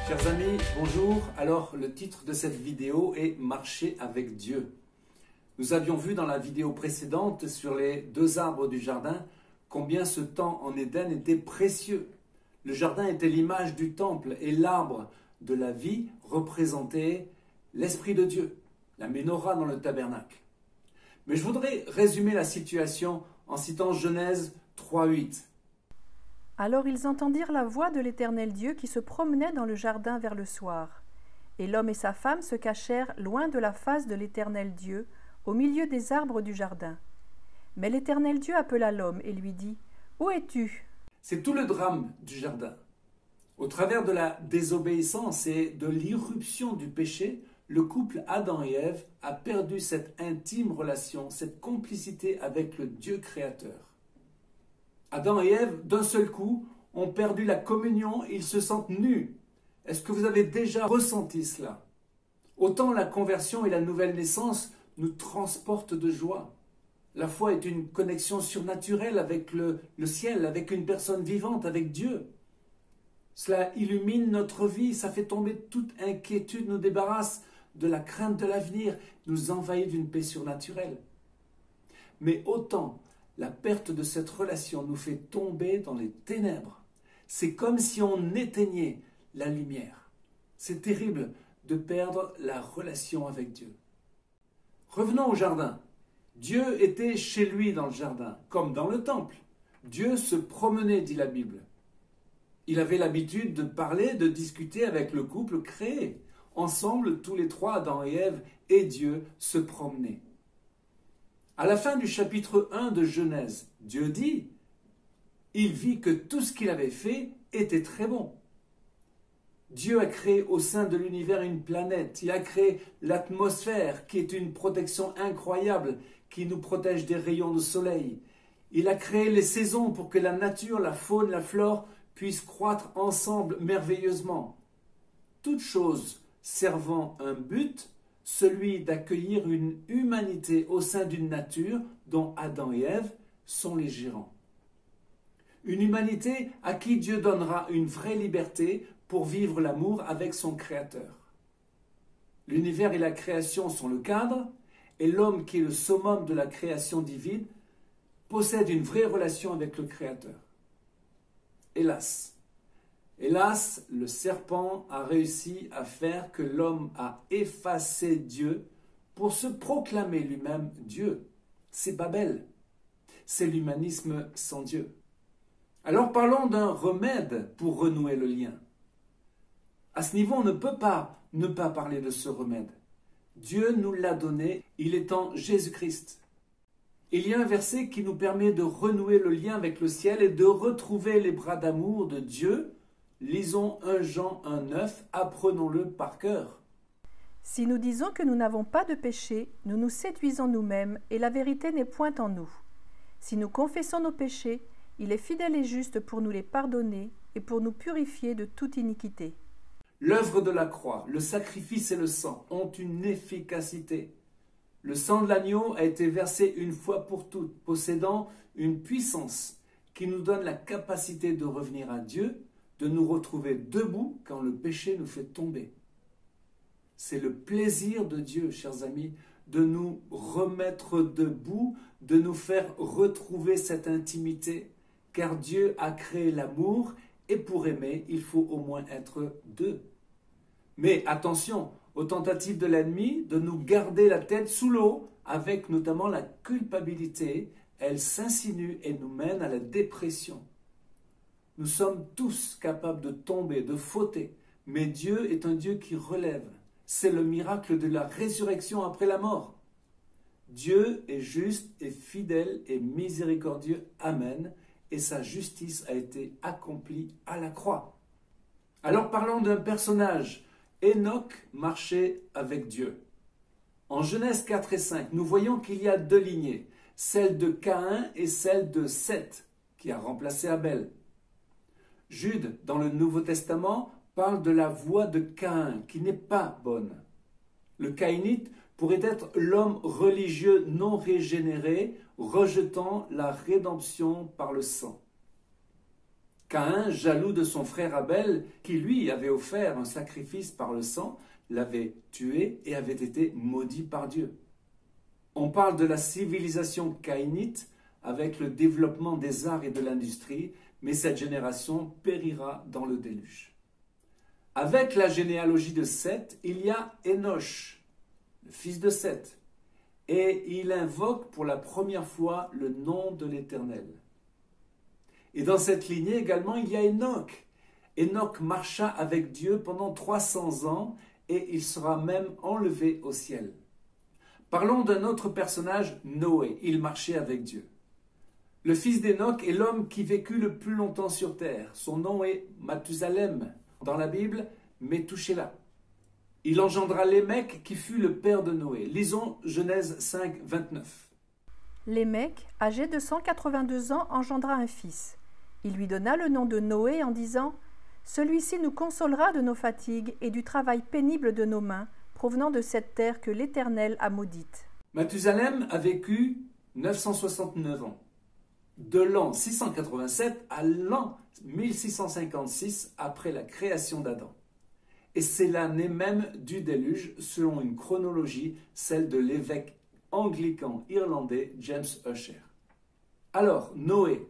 Chers amis, bonjour. Alors, le titre de cette vidéo est « Marcher avec Dieu ». Nous avions vu dans la vidéo précédente sur les 2 arbres du jardin combien ce temps en Éden était précieux. Le jardin était l'image du temple et l'arbre de la vie représentait l'Esprit de Dieu, la menorah dans le tabernacle. Mais je voudrais résumer la situation en citant Genèse 3:8. Alors ils entendirent la voix de l'Éternel Dieu qui se promenait dans le jardin vers le soir. Et l'homme et sa femme se cachèrent loin de la face de l'Éternel Dieu, au milieu des arbres du jardin. Mais l'Éternel Dieu appela l'homme et lui dit : « Où es-tu » C'est tout le drame du jardin. Au travers de la désobéissance et de l'irruption du péché, le couple Adam et Ève a perdu cette intime relation, cette complicité avec le Dieu créateur. Adam et Ève, d'un seul coup, ont perdu la communion et ils se sentent nus. Est-ce que vous avez déjà ressenti cela? Autant la conversion et la nouvelle naissance nous transportent de joie. La foi est une connexion surnaturelle avec le ciel, avec une personne vivante, avec Dieu. Cela illumine notre vie, ça fait tomber toute inquiétude, nous débarrasse de la crainte de l'avenir, nous envahit d'une paix surnaturelle. Mais autant la perte de cette relation nous fait tomber dans les ténèbres. C'est comme si on éteignait la lumière. C'est terrible de perdre la relation avec Dieu. Revenons au jardin. Dieu était chez lui dans le jardin, comme dans le temple. Dieu se promenait, dit la Bible. Il avait l'habitude de parler, de discuter avec le couple créé. Ensemble, tous les 3, Adam et Ève et Dieu, se promenaient. À la fin du chapitre 1 de Genèse, Dieu dit « Il vit que tout ce qu'il avait fait était très bon ». Dieu a créé au sein de l'univers une planète, il a créé l'atmosphère qui est une protection incroyable qui nous protège des rayons de soleil. Il a créé les saisons pour que la nature, la faune, la flore puissent croître ensemble merveilleusement. Toutes choses servant un but, celui d'accueillir une humanité au sein d'une nature dont Adam et Ève sont les gérants. Une humanité à qui Dieu donnera une vraie liberté pour vivre l'amour avec son Créateur. L'univers et la création sont le cadre, et l'homme qui est le summum de la création divine possède une vraie relation avec le Créateur. Hélas, le serpent a réussi à faire que l'homme a effacé Dieu pour se proclamer lui-même Dieu. C'est Babel. C'est l'humanisme sans Dieu. Alors parlons d'un remède pour renouer le lien. À ce niveau, on ne peut pas ne pas parler de ce remède. Dieu nous l'a donné, il est en Jésus-Christ. Il y a un verset qui nous permet de renouer le lien avec le ciel et de retrouver les bras d'amour de Dieu. Lisons 1 Jean 1,9, apprenons-le par cœur. Si nous disons que nous n'avons pas de péché, nous nous séduisons nous-mêmes et la vérité n'est point en nous. Si nous confessons nos péchés, il est fidèle et juste pour nous les pardonner et pour nous purifier de toute iniquité. L'œuvre de la croix, le sacrifice et le sang ont une efficacité. Le sang de l'agneau a été versé une fois pour toutes, possédant une puissance qui nous donne la capacité de revenir à Dieu, de nous retrouver debout quand le péché nous fait tomber. C'est le plaisir de Dieu, chers amis, de nous remettre debout, de nous faire retrouver cette intimité, car Dieu a créé l'amour et pour aimer, il faut au moins être 2. Mais attention aux tentatives de l'ennemi de nous garder la tête sous l'eau, avec notamment la culpabilité. Elle s'insinue et nous mène à la dépression. Nous sommes tous capables de tomber, de fauter, mais Dieu est un Dieu qui relève. C'est le miracle de la résurrection après la mort. Dieu est juste et fidèle et miséricordieux. Amen. Et sa justice a été accomplie à la croix. Alors parlons d'un personnage. Enoch marchait avec Dieu. En Genèse 4 et 5, nous voyons qu'il y a 2 lignées, celle de Caïn et celle de Seth, qui a remplacé Abel. Jude, dans le Nouveau Testament, parle de la voie de Caïn, qui n'est pas bonne. Le caïnite pourrait être l'homme religieux non régénéré, rejetant la rédemption par le sang. Caïn, jaloux de son frère Abel, qui lui avait offert un sacrifice par le sang, l'avait tué et avait été maudit par Dieu. On parle de la civilisation caïnite avec le développement des arts et de l'industrie, mais cette génération périra dans le déluge. Avec la généalogie de Seth, il y a Énoch, le fils de Seth, et il invoque pour la première fois le nom de l'Éternel. Et dans cette lignée également, il y a Enoch. Enoch marcha avec Dieu pendant 300 ans et il sera même enlevé au ciel. Parlons d'un autre personnage, Noé. Il marchait avec Dieu. Le fils d'Enoch est l'homme qui vécut le plus longtemps sur terre. Son nom est Mathusalem. Dans la Bible, Methushélah. Il engendra Lémec qui fut le père de Noé. Lisons Genèse 5, 29. Lémec, âgé de 182 ans, engendra un fils. Il lui donna le nom de Noé en disant « Celui-ci nous consolera de nos fatigues et du travail pénible de nos mains, provenant de cette terre que l'Éternel a maudite. » Mathusalem a vécu 969 ans. De l'an 687 à l'an 1656 après la création d'Adam. Et c'est l'année même du déluge selon une chronologie, celle de l'évêque anglican irlandais James Ussher. Alors, Noé,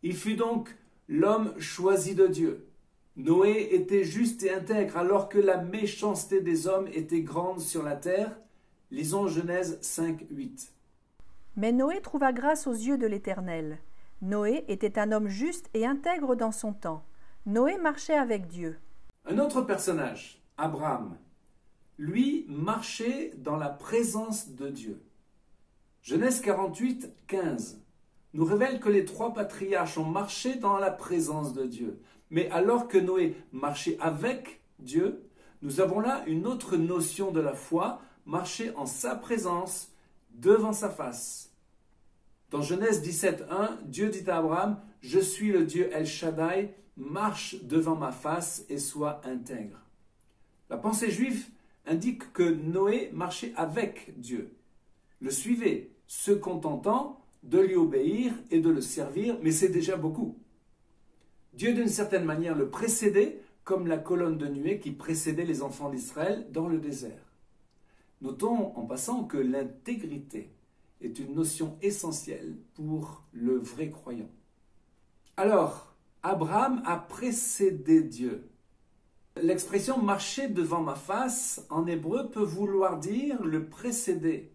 il fut donc l'homme choisi de Dieu. Noé était juste et intègre alors que la méchanceté des hommes était grande sur la terre. Lisons Genèse 5, 8. Mais Noé trouva grâce aux yeux de l'Éternel. Noé était un homme juste et intègre dans son temps. Noé marchait avec Dieu. Un autre personnage, Abraham, lui marchait dans la présence de Dieu. Genèse 48, 15 nous révèle que les trois patriarches ont marché dans la présence de Dieu. Mais alors que Noé marchait avec Dieu, nous avons là une autre notion de la foi, marcher en sa présence, devant sa face. Dans Genèse 17, 1, Dieu dit à Abraham, « Je suis le Dieu El Shaddai, marche devant ma face et sois intègre. » La pensée juive indique que Noé marchait avec Dieu, le suivait, se contentant de lui obéir et de le servir, mais c'est déjà beaucoup. Dieu, d'une certaine manière, le précédait comme la colonne de nuée qui précédait les enfants d'Israël dans le désert. Notons en passant que l'intégrité est une notion essentielle pour le vrai croyant. Alors, Abraham a précédé Dieu. L'expression « marcher devant ma face » en hébreu peut vouloir dire le précéder.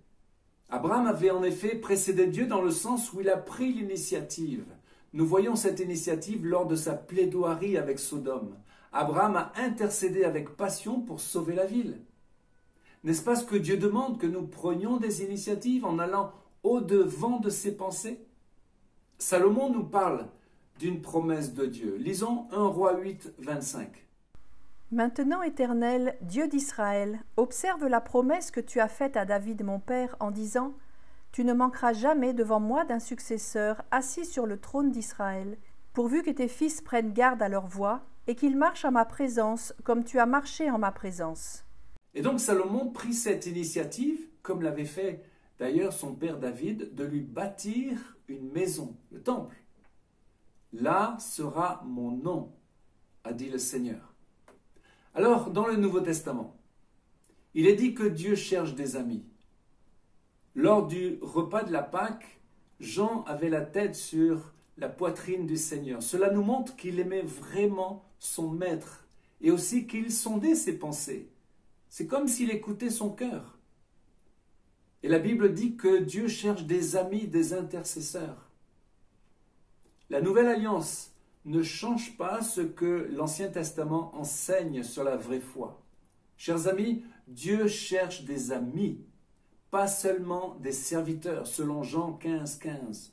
Abraham avait en effet précédé Dieu dans le sens où il a pris l'initiative. Nous voyons cette initiative lors de sa plaidoirie avec Sodome. Abraham a intercédé avec passion pour sauver la ville. N'est-ce pas ce que Dieu demande, que nous prenions des initiatives en allant au-devant de ses pensées? Salomon nous parle d'une promesse de Dieu. Lisons 1 Roi 8, 25. Maintenant, Éternel, Dieu d'Israël, observe la promesse que tu as faite à David mon père en disant « Tu ne manqueras jamais devant moi d'un successeur assis sur le trône d'Israël, pourvu que tes fils prennent garde à leur voie et qu'ils marchent en ma présence comme tu as marché en ma présence. » Et donc Salomon prit cette initiative, comme l'avait fait d'ailleurs son père David, de lui bâtir une maison, le temple. « Là sera mon nom, a dit le Seigneur. » Alors, dans le Nouveau Testament, il est dit que Dieu cherche des amis. Lors du repas de la Pâque, Jean avait la tête sur la poitrine du Seigneur. Cela nous montre qu'il aimait vraiment son maître et aussi qu'il sondait ses pensées. C'est comme s'il écoutait son cœur. Et la Bible dit que Dieu cherche des amis, des intercesseurs. La Nouvelle Alliance ne change pas ce que l'Ancien Testament enseigne sur la vraie foi. Chers amis, Dieu cherche des amis, pas seulement des serviteurs, selon Jean 15, 15,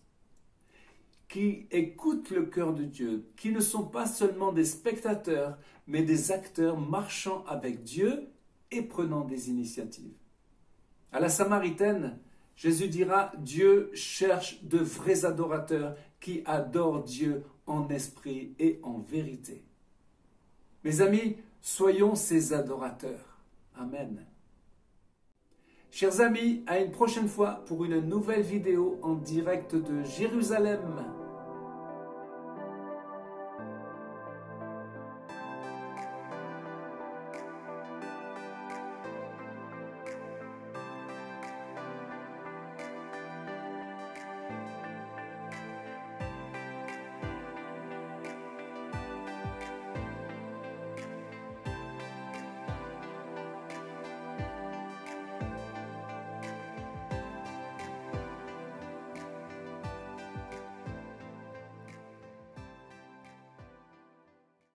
qui écoutent le cœur de Dieu, qui ne sont pas seulement des spectateurs, mais des acteurs marchant avec Dieu et prenant des initiatives. À la Samaritaine, Jésus dira « Dieu cherche de vrais adorateurs qui adorent Dieu en esprit et en vérité. » Mes amis, soyons ces adorateurs. Amen. Chers amis, à une prochaine fois pour une nouvelle vidéo en direct de Jérusalem.